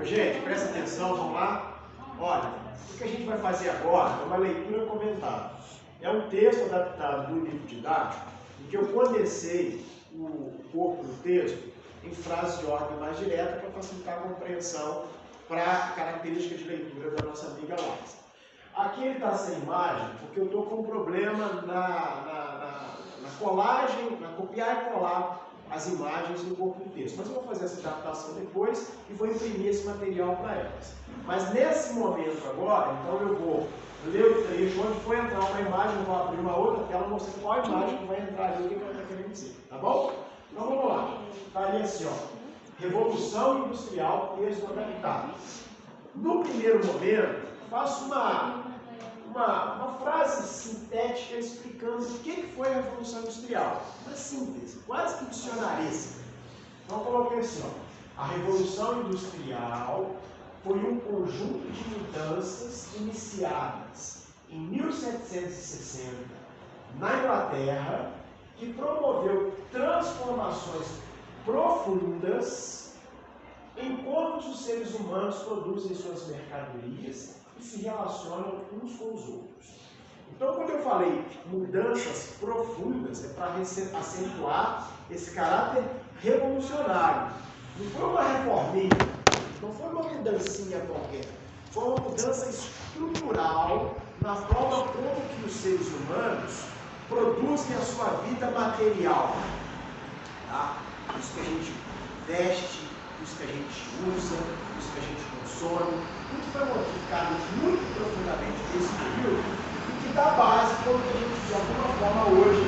Gente, presta atenção, vamos lá. Olha, o que a gente vai fazer agora é uma leitura e comentário. É um texto do livro didático em que eu condensei o corpo do texto em frases de ordem mais direta para facilitar a compreensão para a característica de leitura da nossa amiga Laís. Aqui ele está sem imagem porque eu estou com um problema na colagem, na copiar e colar as imagens no corpo do texto. Mas eu vou fazer essa adaptação depois e vou imprimir esse material para elas. Mas nesse momento agora, então eu vou ler o trecho onde for entrar uma imagem, eu vou abrir uma outra tela mostrando qual imagem que vai entrar ali, o que ela está querendo dizer. Tá bom? Então vamos lá. Está ali assim, ó. Revolução Industrial Exorbitada. No primeiro momento, faço uma frase sintética explicando o que foi a Revolução Industrial. Uma síntese, quase que dicionaríssima. Então coloquei assim, ó. A Revolução Industrial foi um conjunto de mudanças iniciadas em 1760 na Inglaterra que promoveu transformações profundas em como os seres humanos produzem suas mercadorias e se relacionam uns com os outros. Então, quando eu falei mudanças profundas, é para acentuar esse caráter revolucionário. Não foi uma reforminha, não foi uma mudancinha qualquer, foi uma mudança estrutural na forma como que os seres humanos produzem a sua vida material. Tá? Isso que a gente veste, isso que a gente usa, isso que a gente consome, tudo foi modificado muito profundamente nesse período e que dá base para o que a gente, de alguma forma, hoje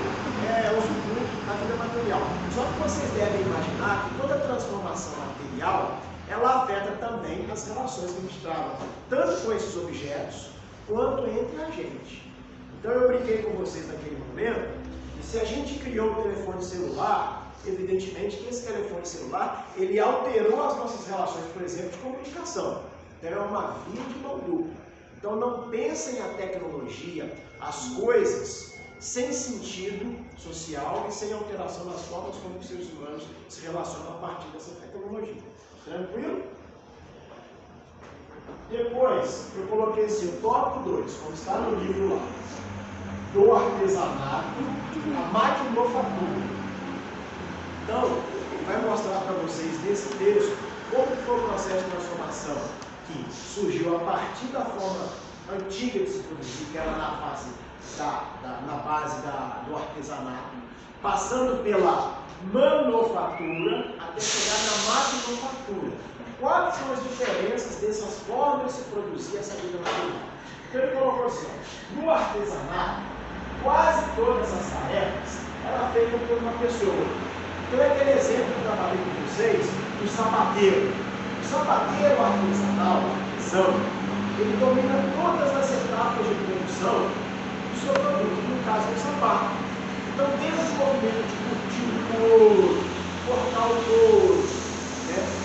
usufrui na vida material. Só que vocês devem imaginar que toda transformação material, ela afeta também as relações que a gente trava, tanto com esses objetos, quanto entre a gente. Então eu brinquei com vocês naquele momento, e se a gente criou o telefone celular, evidentemente que esse telefone celular, ele alterou as nossas relações, por exemplo, de comunicação. Então é uma via de mão dupla. Então não pensem a tecnologia, as coisas, sem sentido social e sem alteração nas formas como os seres humanos se relacionam a partir dessa tecnologia. Tranquilo? Depois, eu coloquei assim, o tópico 2, como está no livro lá, do artesanato à maquinofatura. Então, ele vai mostrar para vocês nesse texto como foi o processo de transformação que surgiu a partir da forma antiga de se produzir, que era na base do artesanato, passando pela manufatura até chegar na maquinofatura. Quais são as diferenças dessas formas de se produzir essa vida material? Então ele colocou assim, no artesanato, quase todas as tarefas eram feitas por uma pessoa. Então é aquele exemplo que eu trabalhei com vocês, do sapateiro. O sapateiro artesanal, artesão, ele domina todas as etapas de produção do seu produto, no caso do sapato. Então desde o movimento de curtir o couro, cortar o couro,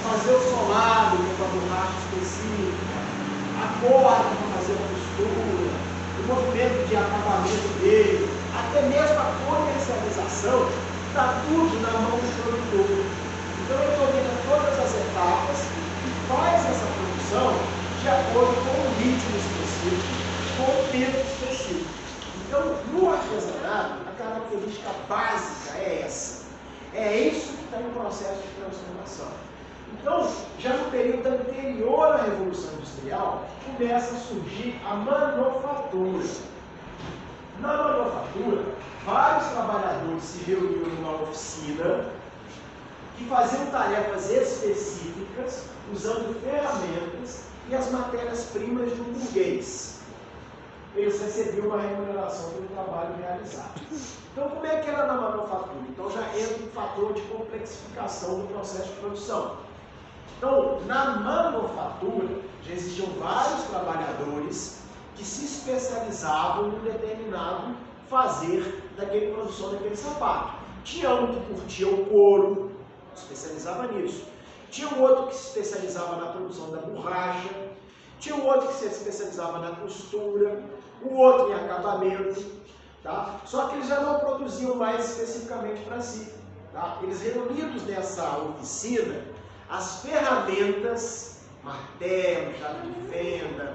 fazer o solado com a borracha específica, a corda para fazer a costura, o movimento de acabamento dele, até mesmo a comercialização, está tudo na mão do produtor. Então ele domina todas as etapas e faz essa produção de acordo com o ritmo específico, com o tempo específico. Então, no artesanato, a característica básica é essa. É isso que está em processo de transformação. Então, já no período anterior à Revolução Industrial, começa a surgir a manufatura. Na manufatura, vários trabalhadores se reuniam numa oficina que faziam tarefas específicas, usando ferramentas e as matérias-primas de um burguês. Eles recebiam uma remuneração pelo trabalho realizado. Então, como é que era na manufatura? Então, já entra um fator de complexificação do processo de produção. Então, na manufatura, já existiam vários trabalhadores que se especializavam em um determinado fazer daquela produção daquele sapato. Tinha um que curtia o couro, especializava nisso. Tinha um outro que se especializava na produção da borracha. Tinha um outro que se especializava na costura. O outro em acabamento. Tá? Só que eles já não produziam mais especificamente para si. Tá? Eles reunidos nessa oficina, as ferramentas martelo, chave de fenda,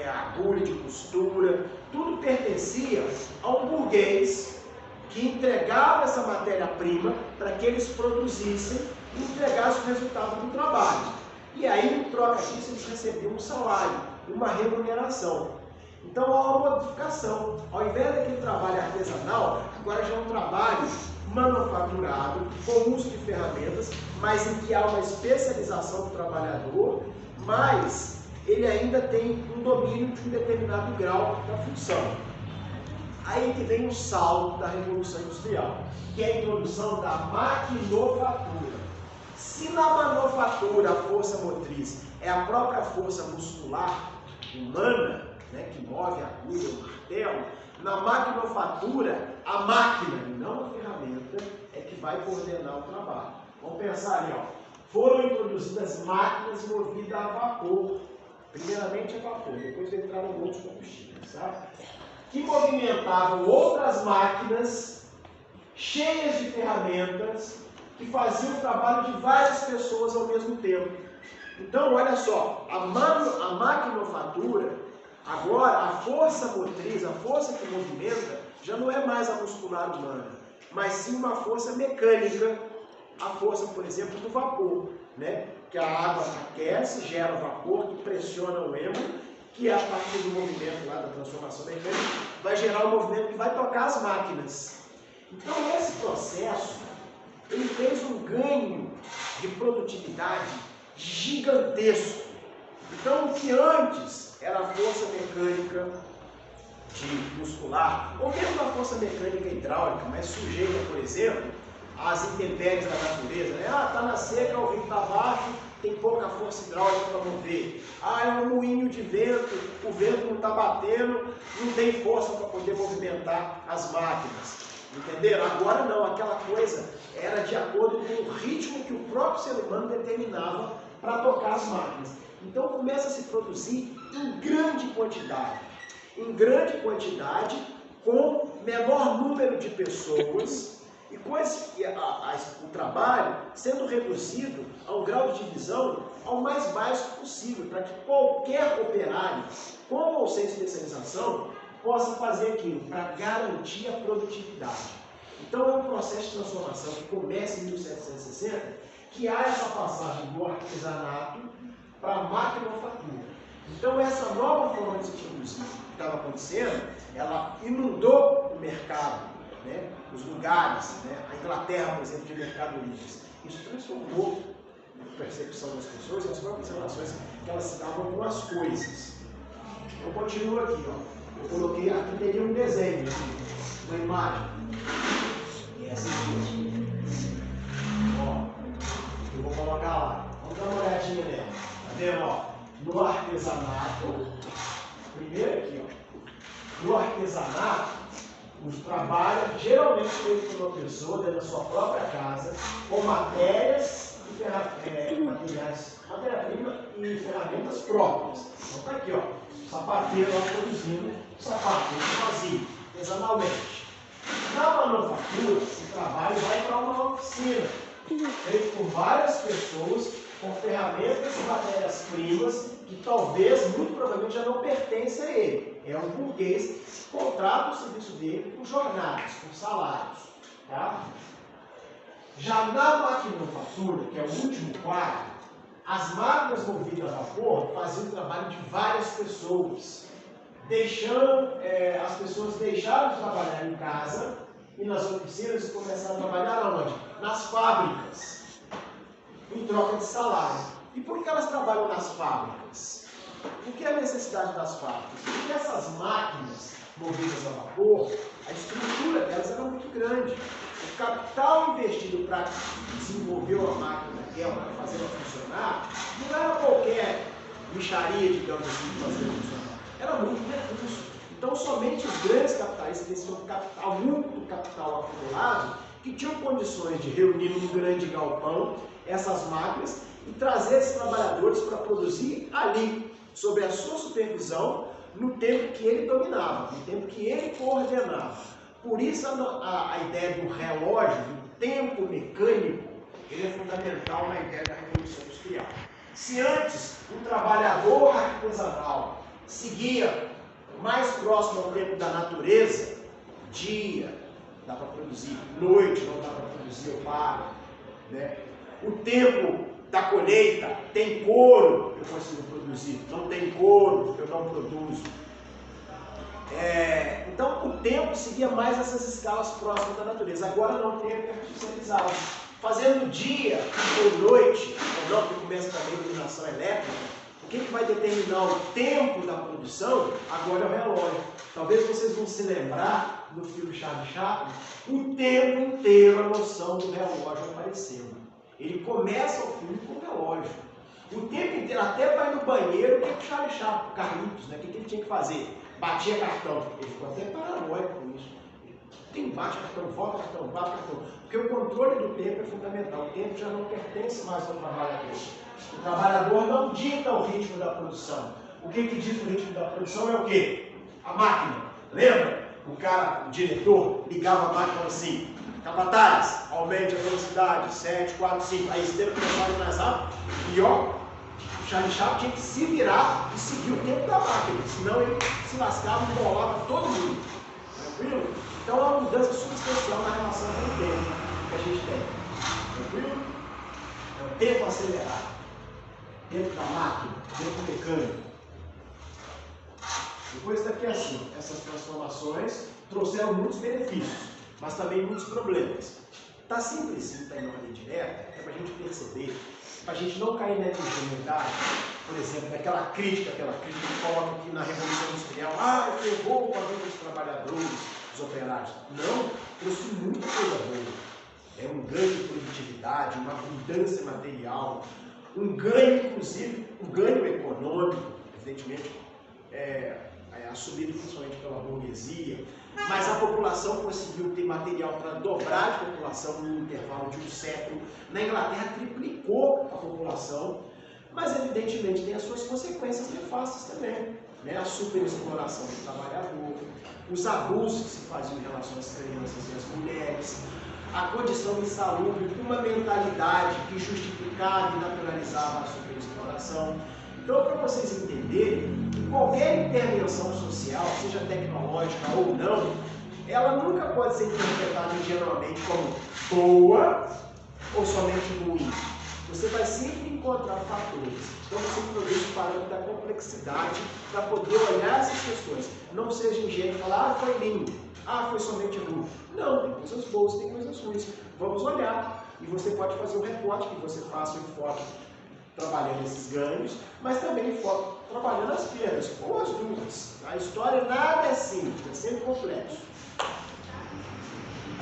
agulha de costura, tudo pertencia a um burguês que entregava essa matéria-prima para que eles produzissem e entregassem o resultado do trabalho. E aí, em troca disso, eles recebiam um salário, uma remuneração. Então, há uma modificação. Ao invés daquele trabalho artesanal, agora já é um trabalho manufaturado, com uso de ferramentas, mas em que há uma especialização do trabalhador, mas ele ainda tem um domínio de um determinado grau da função. Aí que vem o salto da Revolução Industrial, que é a introdução da maquinofatura. Se na manufatura a força motriz é a própria força muscular humana, né, que move a agulha, o martelo, na maquinofatura, a máquina, e não a ferramenta, é que vai coordenar o trabalho. Vamos pensar ali, ó. Foram introduzidas máquinas movidas a vapor. Primeiramente a vapor, depois entraram outros combustíveis, sabe? Que movimentavam outras máquinas cheias de ferramentas que faziam o trabalho de várias pessoas ao mesmo tempo. Então, olha só, a maquinofatura, agora a força motriz, a força que movimenta, já não é mais a muscular humana, mas sim uma força mecânica, a força, por exemplo, do vapor, né? Que a água aquece, gera vapor, que pressiona o êmbolo, que a partir do movimento lá da transformação mecânica vai gerar um movimento que vai tocar as máquinas. Então, esse processo, ele fez um ganho de produtividade gigantesco. Então, o que antes era a força mecânica de muscular, ou mesmo a força mecânica hidráulica, mas sujeita, por exemplo, às intempéries da natureza, né? Ah, está na seca, o vento está baixo, tem pouca força hidráulica para mover. Ah, é um moinho de vento, o vento não está batendo, não tem força para poder movimentar as máquinas. Entenderam? Agora não, aquela coisa era de acordo com o ritmo que o próprio ser humano determinava para tocar as máquinas. Então começa a se produzir em grande quantidade, com menor número de pessoas e com o trabalho sendo reduzido a um grau de divisão ao mais baixo possível, para que qualquer operário, com ou sem especialização, possa fazer aquilo para garantir a produtividade. Então é um processo de transformação que começa em 1760, que há essa passagem do artesanato para a maquinofatura. Então essa nova forma de se produzir que estava acontecendo, ela inundou o mercado, né? Os lugares, né? A Inglaterra, por exemplo, de mercadorias. Isso transformou a percepção das pessoas e as próprias relações que elas se davam com as coisas. Eu continuo aqui, ó. Eu coloquei, aqui teria um desenho, aqui, uma imagem. E essa aqui. Ó, eu vou colocar lá. Vamos dar uma olhadinha nela. Tá vendo? Ó, no artesanato, primeiro aqui, ó. No artesanato, os trabalhos geralmente feitos por uma pessoa dentro da sua própria casa, com matérias e matéria-prima e ferramentas próprias. Então tá aqui, ó. Sapateiro lá produzindo sapateiro sozinho, artesanalmente. Na manufatura, o trabalho vai para uma oficina, feito por várias pessoas, com ferramentas e matérias-primas que talvez, muito provavelmente, já não pertencem a ele. É um burguês que contrata o serviço dele por jornadas, por salários. Tá? Já na maquinofatura, que é o último quadro, as máquinas movidas a vapor faziam o trabalho de várias pessoas, as pessoas deixaram de trabalhar em casa e nas oficinas e começaram a trabalhar onde? Nas fábricas, em troca de salário. E por que elas trabalham nas fábricas? Por que a necessidade das fábricas? Porque essas máquinas movidas a vapor, a estrutura delas era muito grande. O capital investido para desenvolver uma máquina daquela, para fazer ela funcionar, não era qualquer mixaria, digamos assim, de fazer ela funcionar. Era muito recurso. Então, somente os grandes capitalistas tinham capital, muito capital acumulado, que tinham condições de reunir num grande galpão essas máquinas e trazer esses trabalhadores para produzir ali, sob a sua supervisão, no tempo que ele dominava, no tempo que ele coordenava. Por isso a ideia do relógio, do tempo mecânico, ele é fundamental na ideia da Revolução Industrial. Se antes o trabalhador artesanal seguia mais próximo ao tempo da natureza, dia dá para produzir, noite não dá para produzir, eu paro, né? O tempo da colheita tem couro, eu consigo produzir, não tem couro, eu não produzo. Então o tempo seguia mais essas escalas próximas da natureza. Agora não, o tempo é artificializado. Fazendo dia ou noite, ou não, porque começa também a iluminação elétrica, o que vai determinar o tempo da produção? Agora é o relógio. Talvez vocês vão se lembrar do filme Charlie Chaplin, o tempo inteiro a noção do relógio aparecendo. Ele começa o filme com o relógio. O tempo inteiro, até vai no banheiro, o que o Charlie Chaplin, o Carlitos, né? O que ele tinha que fazer? Batia cartão. Ele ficou até paranoico com isso. Tem bate cartão, volta cartão, bate cartão. Porque o controle do tempo é fundamental. O tempo já não pertence mais ao trabalhador. O trabalhador não dita o ritmo da produção. O que dita o ritmo da produção é o quê? A máquina. Lembra? O cara, o diretor, ligava a máquina assim: capataz, aumente a velocidade, 7, 4, 5. Aí esse tempo começava a ir mais rápido. E ó, o Charlie Chaplin tinha que se virar e seguir o tempo da máquina. Senão ele se lascava e embolava todo mundo. Tranquilo? Então é uma mudança substancial na relação com o tempo que a gente tem. Tranquilo? É o tempo acelerado. Tempo da máquina, tempo mecânico. Depois daqui assim, essas transformações trouxeram muitos benefícios, mas também muitos problemas. Está simples, está em ordem direta, é para a gente perceber, para a gente não cair na ingenuidade, por exemplo, daquela crítica que coloca aqui na Revolução Industrial, ferrou com a vida dos trabalhadores, dos operários. Não, trouxe muita coisa boa. É um ganho de produtividade, uma abundância material, um ganho, inclusive, um ganho econômico, evidentemente, assumido principalmente pela burguesia, mas a população conseguiu ter material para dobrar de população no intervalo de um século. Na Inglaterra triplicou a população, mas evidentemente tem as suas consequências nefastas também, né? A superexploração do trabalhador, os abusos que se faziam em relação às crianças e às mulheres, a condição insalubre, uma mentalidade que justificava e naturalizava a superexploração. Então, para vocês entenderem, qualquer intervenção social, seja tecnológica ou não, ela nunca pode ser interpretada ingenuamente como boa ou somente ruim. Você vai sempre encontrar fatores. Então você produz o parâmetro da complexidade para poder olhar essas questões. Não seja ingênuo e falar, foi lindo, foi somente ruim. Não, tem coisas boas, tem coisas ruins. Vamos olhar. E você pode fazer um recorte que você faça um enfoque trabalhando esses ganhos, mas também enfoque trabalhando as perdas, ou as duas. A história nada é simples, é sempre complexo.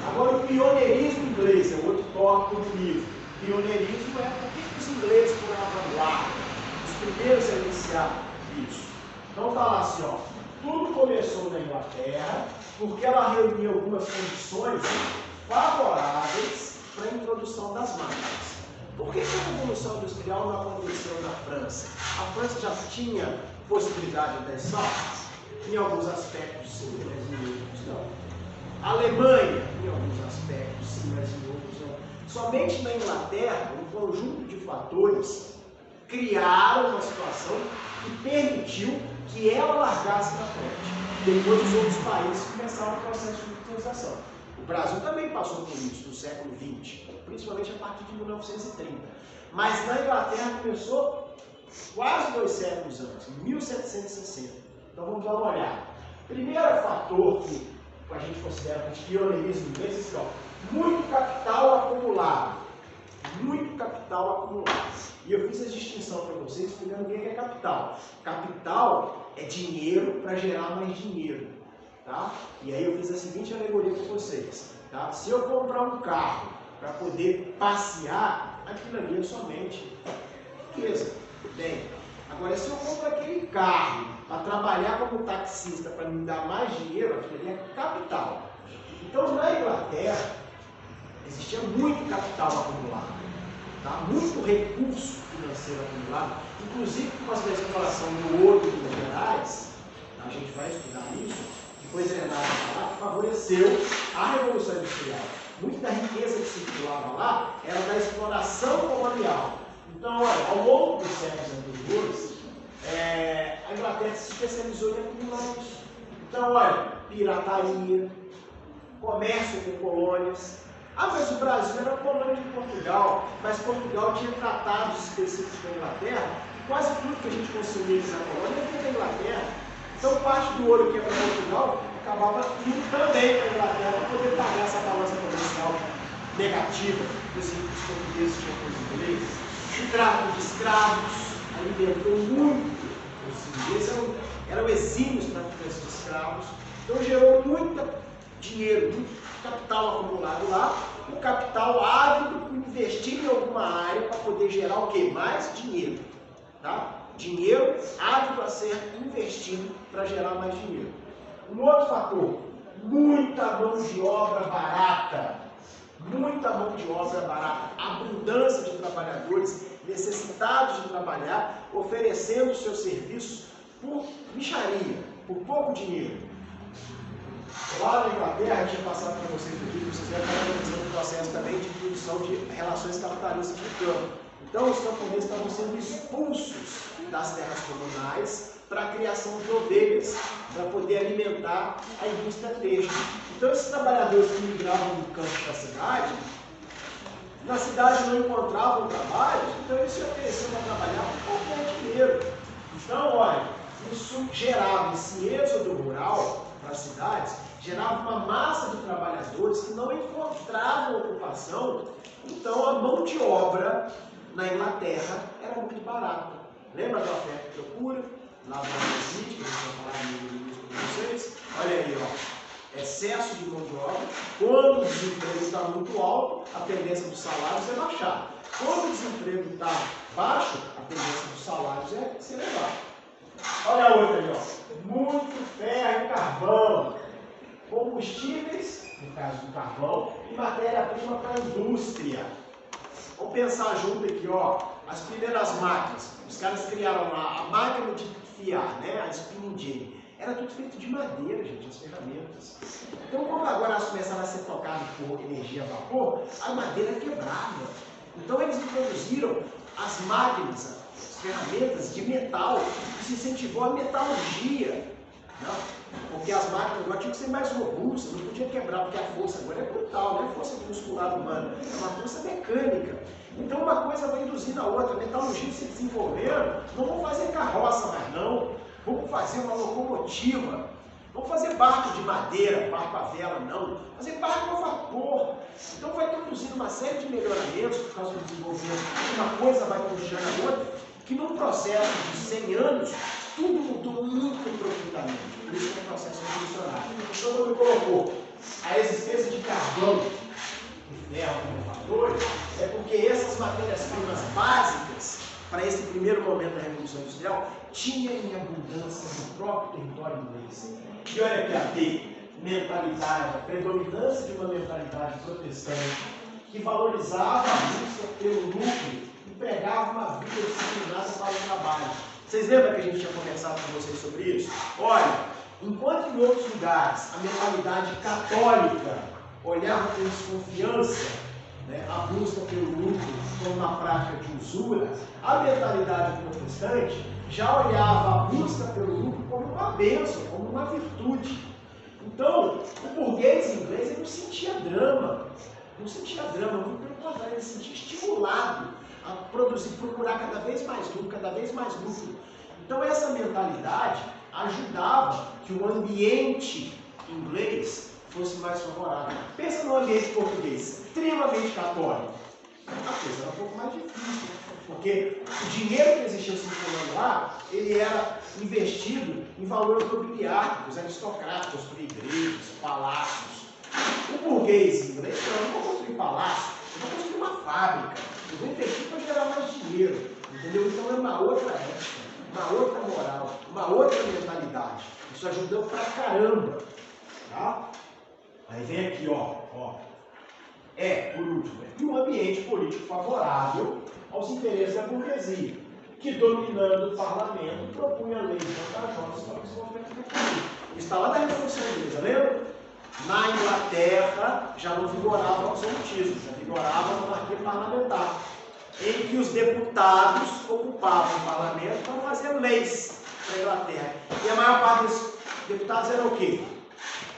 Agora o pioneirismo inglês é outro tópico do livro. Pioneirismo é por que os ingleses foram à vanguarda, os primeiros a iniciar isso. Então está lá assim, ó, tudo começou na Inglaterra porque ela reuniu algumas condições favoráveis para a introdução das máquinas. Por que a Revolução Industrial não aconteceu na França? A França já tinha possibilidade de saltos? Em alguns aspectos sim, mas em outros não. A Alemanha, em alguns aspectos sim, mas em outros não. Somente na Inglaterra, um conjunto de fatores criaram uma situação que permitiu que ela largasse na frente. Depois os outros países começaram o processo de industrialização. O Brasil também passou por isso no século XX, principalmente a partir de 1930. Mas na Inglaterra começou quase 2 séculos antes, em 1760. Então vamos dar uma olhada. Primeiro fator que a gente considera de pioneirismo inglês é muito capital acumulado. Muito capital acumulado. E eu fiz a distinção para vocês explicando o que é capital. Capital é dinheiro para gerar mais dinheiro. Tá? E aí eu fiz a seguinte alegoria para vocês. Tá? Se eu comprar um carro para poder passear, aquilo ali é somente riqueza. Bem, agora se eu compro aquele carro para trabalhar como taxista para me dar mais dinheiro, aquilo ali é capital. Então na Inglaterra existia muito capital acumulado, tá? Muito recurso financeiro acumulado, inclusive por causa da exploração do ouro e dos minerais, a gente vai estudar isso. Depois Renato favoreceu a Revolução Industrial. Muita da riqueza que circulava lá era da exploração colonial. Então Então, olha, ao longo dos séculos anteriores, a Inglaterra se especializou em acumular isso. Então, olha, pirataria, comércio com colônias. Ah, mas o Brasil era colônia de Portugal, mas Portugal tinha tratados específicos com a Inglaterra, e quase tudo que a gente consumia na colônia vinha da Inglaterra. Então, parte do ouro que ia para Portugal acabava indo também para a Inglaterra para poder pagar essa balança comercial negativa que os portugueses tinham com os ingleses. O tráfico de escravos alimentou muito os ingleses, eram exímios traficantes de escravos, então gerou muito dinheiro, muito capital acumulado lá, o capital ávido por investir em alguma área para poder gerar o quê? Mais dinheiro. Tá? Dinheiro ávido a ser investido para gerar mais dinheiro. Um outro fator, muita mão de obra barata. Muita mão de obra barata, abundância de trabalhadores necessitados de trabalhar, oferecendo seus serviços por mixaria, por pouco dinheiro. Lá na Inglaterra, tinha passado para vocês aqui, vocês devem estar analisando o processo também de produção de relações capitalistas de campo. Então, os camponeses estavam sendo expulsos das terras comunais para a criação de ovelhas, para poder alimentar a indústria têxtil. Então, esses trabalhadores que migravam do campo da cidade, na cidade não encontravam trabalho, então eles se ofereciam para trabalhar por qualquer dinheiro. Então, olha, isso gerava esse êxodo rural para as cidades, gerava uma massa de trabalhadores que não encontravam ocupação, então a mão de obra na Inglaterra era muito barata. Lembra da oferta e procura? Lá no City, que a gente vai falar no início com vocês. Olha aí, ó, excesso de mão de obra. Quando o desemprego está muito alto, a tendência dos salários é baixar. Quando o desemprego está baixo, a tendência dos salários é se elevar. Olha a outra ali, ó. Muito ferro e carvão. Combustíveis, no caso do carvão, e matéria-prima para a indústria. Vamos pensar junto aqui, ó, as primeiras máquinas. Os caras criaram lá a máquina de fiar, né, a spinning jenny. Era tudo feito de madeira, gente, as ferramentas. Então, como agora elas começaram a ser tocadas por energia a vapor, a madeira quebrava. Então, eles introduziram as máquinas, as ferramentas de metal, que se incentivou a metalurgia. Não? Porque as máquinas agora tinham que ser mais robustas, não podia quebrar, porque a força agora é brutal, não é força muscular humana, é uma força mecânica. Então uma coisa vai induzindo a outra, a metalurgia se desenvolvendo, não vamos fazer carroça mais não, vamos fazer uma locomotiva, vamos fazer barco de madeira, barco a vela não, fazer barco a vapor. Então vai produzindo uma série de melhoramentos por causa do desenvolvimento, uma coisa vai puxando a outra, que num processo de 100 anos, tudo mudou muito profundamente. Por isso que é um processo revolucionário. Então, quando colocou a existência de carvão e ferro como fatores, é porque essas matérias-primas básicas, para esse primeiro momento da Revolução Industrial, tinha em abundância no próprio território inglês. E olha aqui a T, mentalidade, a predominância de uma mentalidade protestante que valorizava a busca pelo lucro e pregava uma vida disciplinada para o trabalho. Vocês lembram que a gente tinha conversado com vocês sobre isso? Olha, enquanto em outros lugares a mentalidade católica olhava com desconfiança, né, a busca pelo lucro como uma prática de usura, a mentalidade protestante já olhava a busca pelo lucro como uma bênção, como uma virtude. Então, o burguês inglês ele não sentia drama, muito pelo contrário, ele se sentia estimulado a produzir, procurar cada vez mais lucro. Então essa mentalidade ajudava que o ambiente inglês fosse mais favorável. Pensa no ambiente português, extremamente católico. A coisa era um pouco mais difícil, porque o dinheiro que existia circulando lá, ele era investido em valores mobiliários, aristocráticos, construir igrejas, palácios. O burguês inglês, não vou construir palácio, eu vou construir uma fábrica. Eu vou investir para gerar mais dinheiro, entendeu? Então é uma outra ética, uma outra moral, uma outra mentalidade. Isso ajudou pra caramba, tá? Aí vem aqui, ó. Por último, e um ambiente político favorável aos interesses da burguesia, que dominando o parlamento propunha leis vantajosas para o desenvolvimento do país. Isso está lá da Revolução Inglesa, lembra? Na Inglaterra já não vigorava o absolutismo, já vigorava a monarquia parlamentar. em que os deputados ocupavam o parlamento para fazer leis na Inglaterra. E a maior parte dos deputados eram o quê?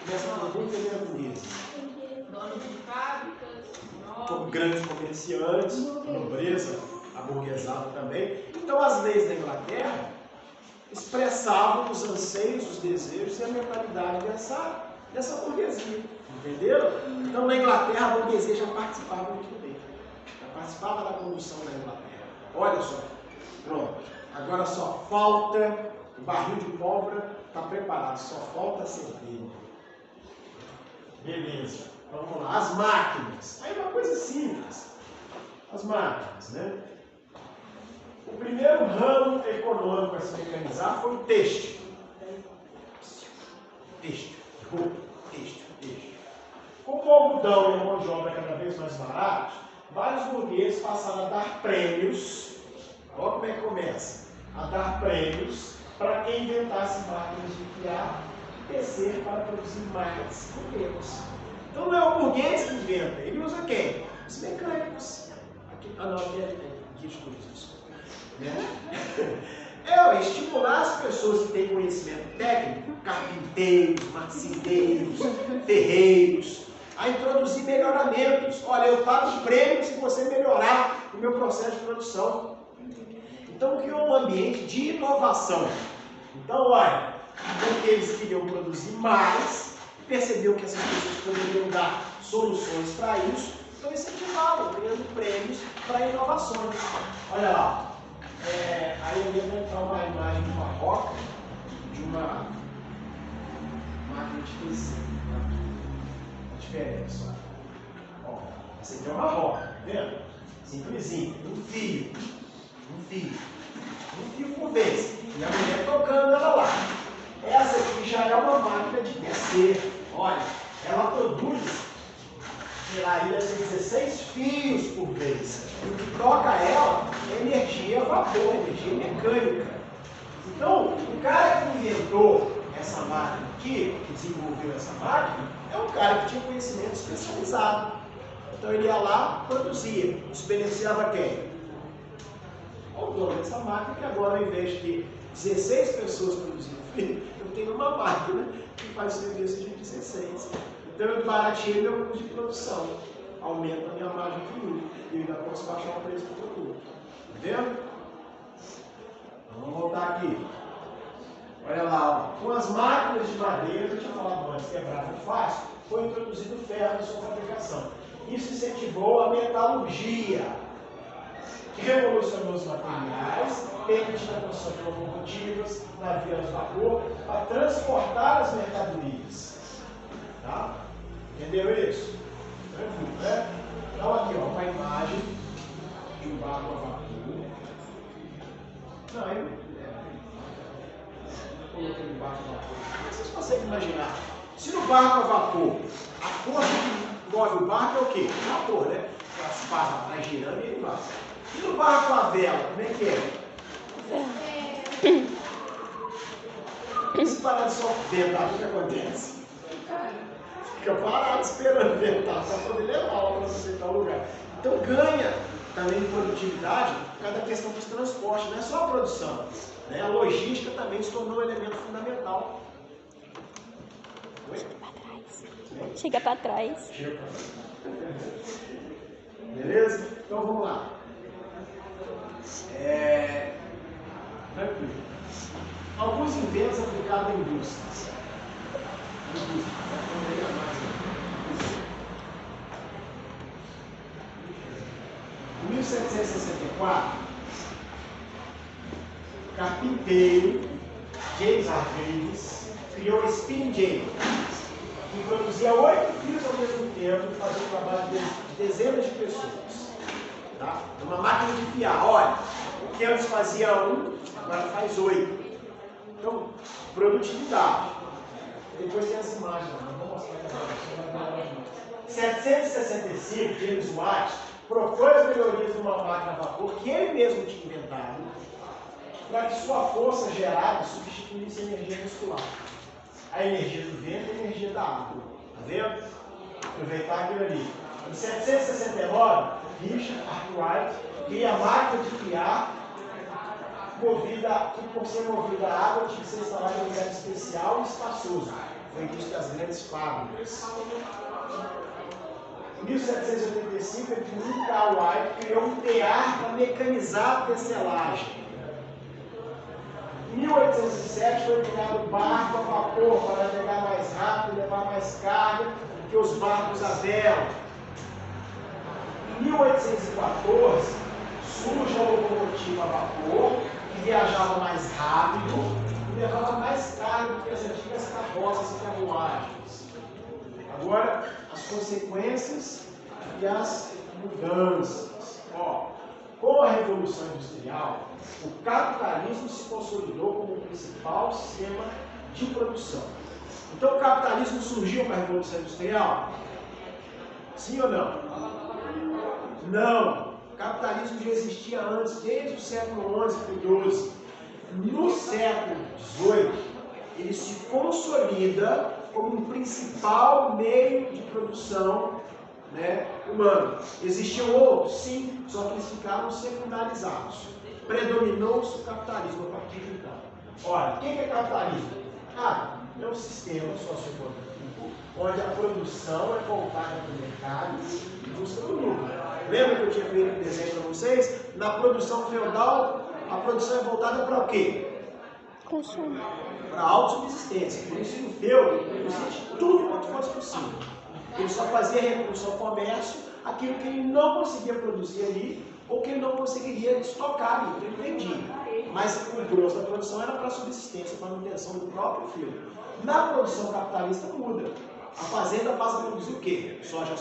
Começa a muito burgueses. Donos de fábricas, Como grandes comerciantes, nobreza, aburguesada também. Então as leis da Inglaterra expressavam os anseios, os desejos e a mentalidade dessa burguesia. Entenderam? Então na Inglaterra a burguesia já participava muito bem. Já participava da condução da Inglaterra. Olha só. Pronto. Agora só falta, o barril de pólvora está preparado, só falta cerveja. Beleza. Então vamos lá. As máquinas. Aí uma coisa simples. As máquinas, né? O primeiro ramo econômico a se mecanizar foi o têxtil. Têxtil. Como o algodão e a mão de obra cada vez mais baratos, vários burgueses passaram a dar prêmios. Olha como é que começa. A dar prêmios para quem inventasse máquinas de criar e tecer para produzir mais com menos. Então não é o burguês que inventa, ele usa quem? Os mecânicos. Aqui é guia de turismo. É estimular as pessoas que têm conhecimento técnico, carpinteiros, marceneiros, ferreiros, a introduzir melhoramentos. Olha, eu pago prêmio se você melhorar o meu processo de produção. Então criou um ambiente de inovação. Então, olha, porque eles queriam produzir mais, perceberam que essas pessoas poderiam dar soluções para isso, então incentivavam, criando prêmios para inovações. Olha lá. Aí eu ia entrar uma imagem de uma roca, de uma máquina de tecer. A diferença. Ó, essa aqui é uma roca, tá vendo? Simplesinho, um fio por vez. E a mulher tocando ela lá. Essa aqui já é uma máquina de tecer. Olha, ela produz, aí deve ser 16 fios por vez. O que toca ela é energia a vapor, energia mecânica. Então, o cara que inventou essa máquina aqui, que desenvolveu essa máquina, é um cara que tinha conhecimento especializado. Então ele ia lá, produzia. Isso beneficiava quem? O dono dessa máquina, que agora, ao invés de ter 16 pessoas produzindo fio, eu tenho uma máquina que faz o serviço de 16. Então eu barateei meu custo de produção, aumenta a minha margem de lucro e eu ainda posso baixar o preço do produto. Tá vendo? Vamos voltar aqui. Olha lá, ó. Com as máquinas de madeira, eu tinha falado antes, quebravam fácil, foi introduzido o ferro na sua fabricação. Isso incentivou a metalurgia, que revolucionou os materiais, permitindo a construção de locomotivas, navios a vapor, para transportar as mercadorias. Tá? Entenderam isso? Tranquilo, né? Então aqui, ó, uma imagem de um barco a vapor. Não, eu coloquei no barco a vapor. Vocês conseguem imaginar? Se no barco a vapor, a força que move o barco é o quê? O vapor, né? As pás vai girando e ele vai. E no barco a vela, como é que é? Se parar de só ventar, o que acontece? Fica parado esperando ventar para poder levar para você tal lugar. Então ganha também de produtividade por causa da questão dos transportes, não é só a produção. Né? A logística também se tornou um elemento fundamental. Oi? Chega para trás. Chega para trás. Beleza? Então vamos lá. Tranquilo. Alguns inventos aplicados em indústrias. Em 1764, o carpinteiro James Hargreaves criou o spinning jenny, que produzia 8 fios ao mesmo tempo e fazia um trabalho de dezenas de pessoas. Tá? Uma máquina de fiar. Olha, o que antes fazia 1, agora faz 8. Então, produtividade. Depois tem as imagens, não vou mostrar agora. Em 765, James Watt propôs melhorias numa máquina a vapor que ele mesmo tinha inventado, para que sua força gerada substituísse a energia muscular. A energia do vento e a energia da água. Tá vendo? Aproveitar aquilo ali. Em 769, Richard Arkwright cria a máquina de criar, que por ser movida a água tinha que ser instalada em um lugar especial e espaçoso. Foi início das grandes fábricas. Em 1785, ele Karl White criou um tear para mecanizar a tecelagem. Em 1807 foi criado o barco a vapor para navegar mais rápido e levar mais carga do que os barcos a vela. Em 1814 surge a locomotiva a vapor, que viajava mais rápido e levava mais carga do que as antigas carroças e carruagens. Agora, as consequências e as mudanças. Com a Revolução Industrial, o capitalismo se consolidou como o principal sistema de produção. Então, o capitalismo surgiu com a Revolução Industrial? Sim ou não? Não. O capitalismo já existia antes, desde o século XI para XII. No século XVIII, ele se consolida como um principal meio de produção, humano. Existiam outros? Sim, só que eles ficaram secundarizados. Predominou-se o capitalismo a partir de então. Olha, o que é capitalismo? É um sistema socioeconômico onde a produção é voltada para o mercado e busca do lucro. Lembra que eu tinha feito um desenho para vocês? Na produção feudal, a produção é voltada para o quê? Consumo. Para a autossubsistência. Por isso, no feudo, ele produzia tudo quanto fosse possível. Ele só fazia recurso ao comércio aquilo que ele não conseguia produzir ali ou que ele não conseguiria estocar ali, ele vendia. Mas o grosso da produção era para subsistência, para manutenção do próprio feudo. Na produção capitalista muda. A fazenda passa a produzir o quê? Soja.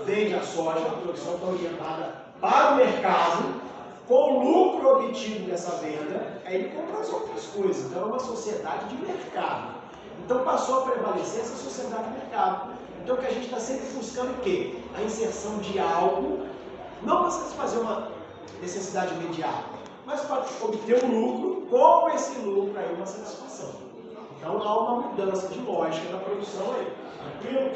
Vende a soja, a produção está orientada para o mercado, com o lucro obtido dessa venda, aí ele compra as outras coisas. Então é uma sociedade de mercado. Então passou a prevalecer essa sociedade de mercado. Então que a gente está sempre buscando o quê? A inserção de algo, não para satisfazer uma necessidade imediata, mas para obter um lucro, com esse lucro aí uma satisfação. Então há uma mudança de lógica na produção aí. Tranquilo?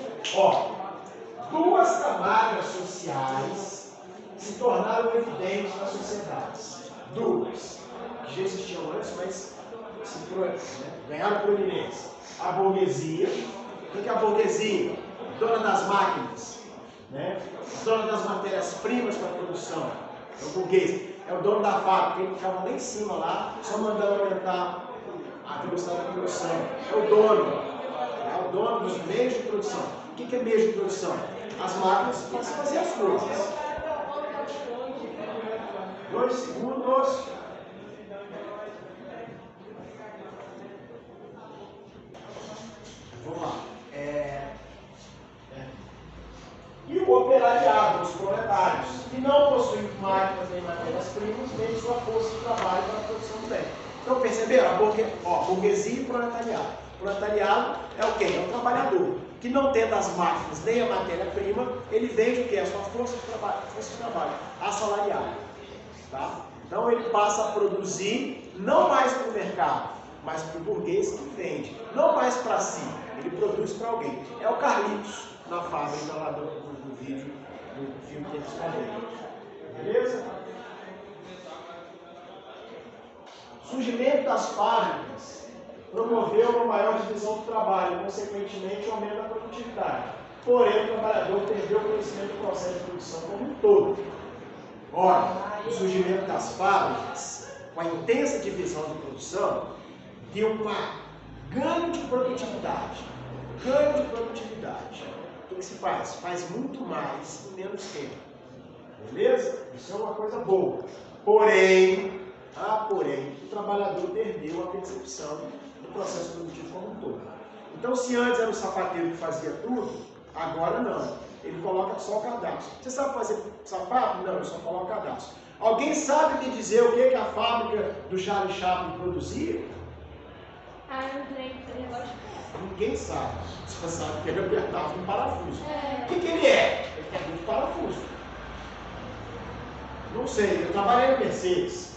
Duas camadas sociais se tornaram evidentes nas sociedades. Duas, que já existiam antes, mas ganharam proeminência. A burguesia. O que é a burguesia? Dona das máquinas, dona das matérias-primas para a produção. É o burguês. É o dono da fábrica, ele ficava lá em cima, lá, só mandando aumentar a velocidade da produção. É o dono dos meios de produção. O que é meio de produção? As máquinas para se fazer as coisas. 2 segundos. Vamos lá. E o operariado, os proletários, que não possuem máquinas nem matérias-primas, nem sua força de trabalho para a produção do bem. Então perceberam? Burguesia e proletariado. Proletariado é o quê? É o trabalhador, que não tendo as máquinas nem a matéria-prima, ele vende o quê? A sua força de trabalho, assalariado. Tá? Então ele passa a produzir, não mais para o mercado, mas para o burguês que vende. Não mais para si, ele produz para alguém. É o Carlitos, na fábrica lá do vídeo, do filme que eles fizeram. Beleza? Surgimento das fábricas promoveu uma maior divisão do trabalho e, consequentemente, um aumento da produtividade. Porém, o trabalhador perdeu o conhecimento do processo de produção como um todo. Ora, o surgimento das fábricas, com a intensa divisão de produção, deu um ganho de produtividade. O que se faz? Faz muito mais em menos tempo. Beleza? Isso é uma coisa boa. Porém, o trabalhador perdeu a percepção do processo produtivo como um todo. Então, se antes era o sapateiro que fazia tudo, agora não. Ele coloca só o cadastro. Você sabe fazer sapato? Não, ele só coloca o cadastro. Alguém sabe me dizer o que a fábrica do Charlie Chaplin produzia? Eu entrei no negócio de peça. Ninguém sabe. Você sabe que ele apertava um parafuso. O que ele é? Ele é muito parafuso. Não sei, eu trabalhei na Mercedes.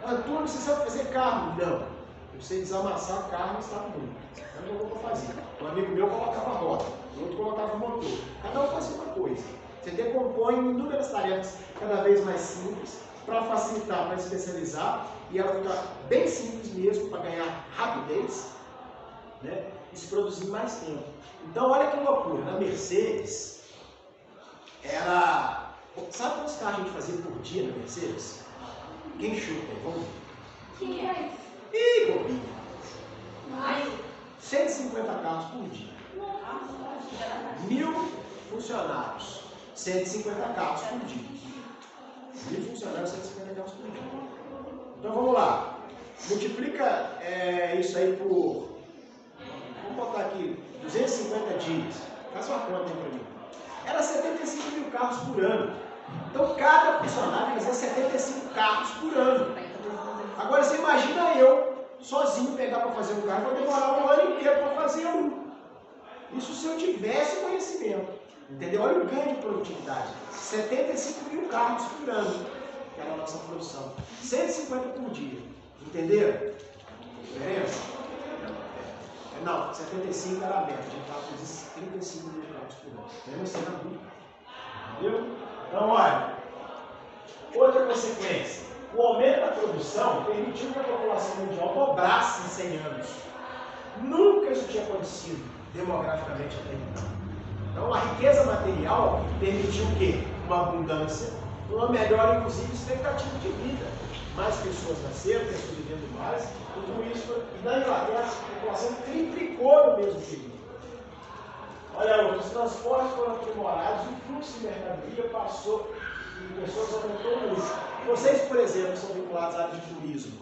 Antônio, você sabe fazer carro? Não. Eu sei desamassar carro e estava muito. Eu não vou fazer. Um amigo meu colocava roda, o outro colocava motor. Cada um fazia uma coisa. Você decompõe em inúmeras tarefas cada vez mais simples, para facilitar, para especializar, e ela fica bem simples mesmo, para ganhar rapidez, né? E se produzir mais tempo. Então, olha que loucura, na Mercedes, era... Sabe quantos carros a gente fazia por dia na Mercedes? Quem chuta aí? Vamos ver. 500. Ih, bobinho! Mais. 150 carros por dia. 1000 funcionários, 150 carros por dia. 1000 funcionários, 150 carros por dia. Então vamos lá. Multiplica isso aí por... Vamos botar aqui, 250 dias. Faz uma conta aí para mim. Era 75 mil carros por ano. Então cada funcionário fazia 75 carros por ano. Agora você imagina eu, sozinho, pegar para fazer um carro, vai demorar um ano inteiro para fazer um. Isso se eu tivesse conhecimento. Entendeu? Olha o ganho de produtividade. 75 mil carros por ano, que era a nossa produção. 150 por dia. Entenderam? Diferença? Não, 75 era a meta. A gente estava fazendo 35 mil carros por ano. Mesmo assim, era muito. Entendeu? Então, olha. Outra consequência. O aumento da produção permitiu que a população mundial dobrasse em 100 anos. Nunca isso tinha acontecido demograficamente até então. Então, a riqueza material permitiu o quê? Uma abundância, uma melhor, inclusive, expectativa de vida. Mais pessoas nasceram, pessoas vivendo mais, tudo isso. E na Inglaterra, a população triplicou no mesmo período. Olha, os transportes foram aprimorados, o fluxo de mercadoria passou e pessoas aumentou muito. Vocês, por exemplo, são vinculados à área de turismo,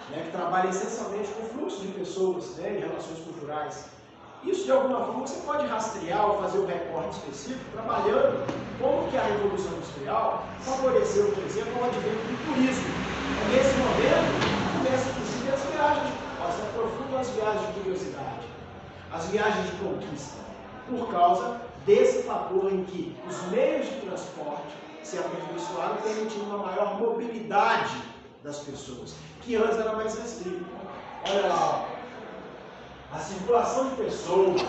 né, que trabalha essencialmente com o fluxo de pessoas, né, em relações culturais. Isso, de alguma forma, você pode rastrear ou fazer um recorte específico, trabalhando como que a Revolução Industrial favoreceu, por exemplo, o advento do turismo. E nesse momento, começam, inclusive, as viagens, se aprofundam as viagens de curiosidade, as viagens de conquista, por causa desse fator em que os meios de transporte se aperfeiçoaram, permitindo uma maior mobilidade das pessoas, que antes era mais restrita. Olha lá, ó. A circulação de pessoas,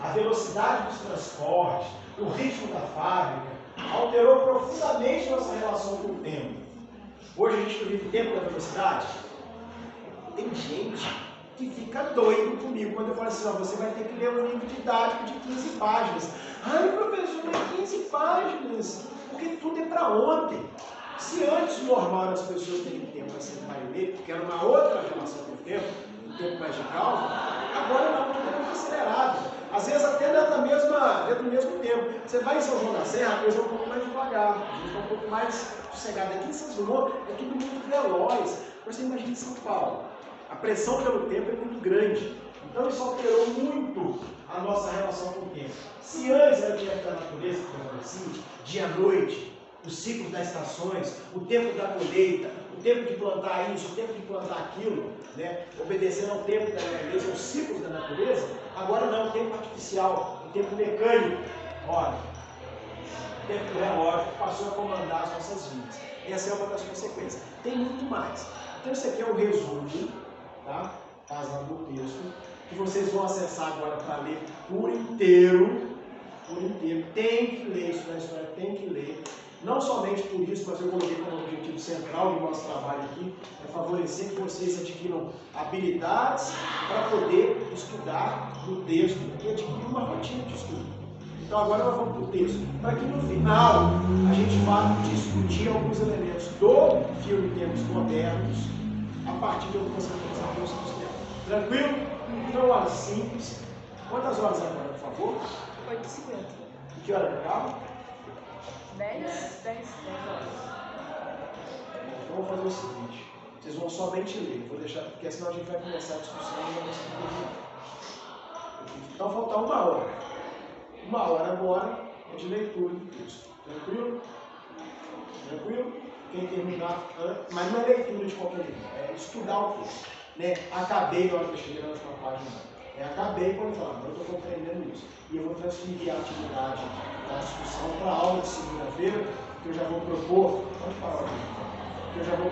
a velocidade dos transportes, o ritmo da fábrica, alterou profundamente nossa relação com o tempo. Hoje a gente vive o tempo da velocidade. Tem gente que fica doido comigo quando eu falo assim, ó, você vai ter que ler um livro didático de 15 páginas. Ai, professor, mas 15 páginas, porque tudo é para ontem. Se antes o normal das pessoas terem tempo para sentar e ler, porque era uma outra relação com o tempo mais de calma, agora não, tudo é muito acelerado. Às vezes até dentro do mesmo tempo. Você vai em São João da Serra, a coisa é um pouco mais devagar, a gente está um pouco mais sossegado. Aqui em São João é tudo muito veloz. Você imagina em São Paulo. A pressão pelo tempo é muito grande. Então isso alterou muito a nossa relação com o tempo. Se antes era o tempo da natureza que acontecia, dia e noite, os ciclos das estações, o tempo da colheita, o tempo de plantar isso, o tempo de plantar aquilo, né? Obedecendo ao tempo da natureza, aos ciclos da natureza, agora não, o tempo artificial, o tempo mecânico. Olha, o tempo do relógio passou a comandar as nossas vidas. Essa é uma das consequências. Tem muito mais. Então isso aqui é um resumo, tá? Passando do texto, que vocês vão acessar agora para ler por inteiro. Por inteiro. Tem que ler isso na história, tem que ler. Não somente por isso, mas eu coloquei como objetivo central do nosso trabalho aqui, é favorecer que vocês adquiram habilidades para poder estudar no texto e adquirir uma rotina de estudo. Então agora nós vamos para o texto, para que no final a gente vá discutir alguns elementos do filme em termos modernos, a partir de algumas representações industriais. Tranquilo? Então, horas simples. Quantas horas agora, por favor? 8h50. E que hora que acaba? 10 horas. Então, vou fazer o seguinte: vocês vão somente ler, vou deixar, porque senão a gente vai começar a discussão e não vai conseguir. Então, falta 1 hora. 1 hora agora é de leitura do texto. Tranquilo? Tranquilo? Quem terminar, mas não é leitura de qualquer livro, é estudar o texto. Né? Acabei na hora que eu cheguei na última página. Acabei quando eu falo, agora eu estou compreendendo isso. E eu vou transferir a atividade da discussão para a aula de segunda-feira, que eu já vou propor. Pode parar aqui. Que eu já vou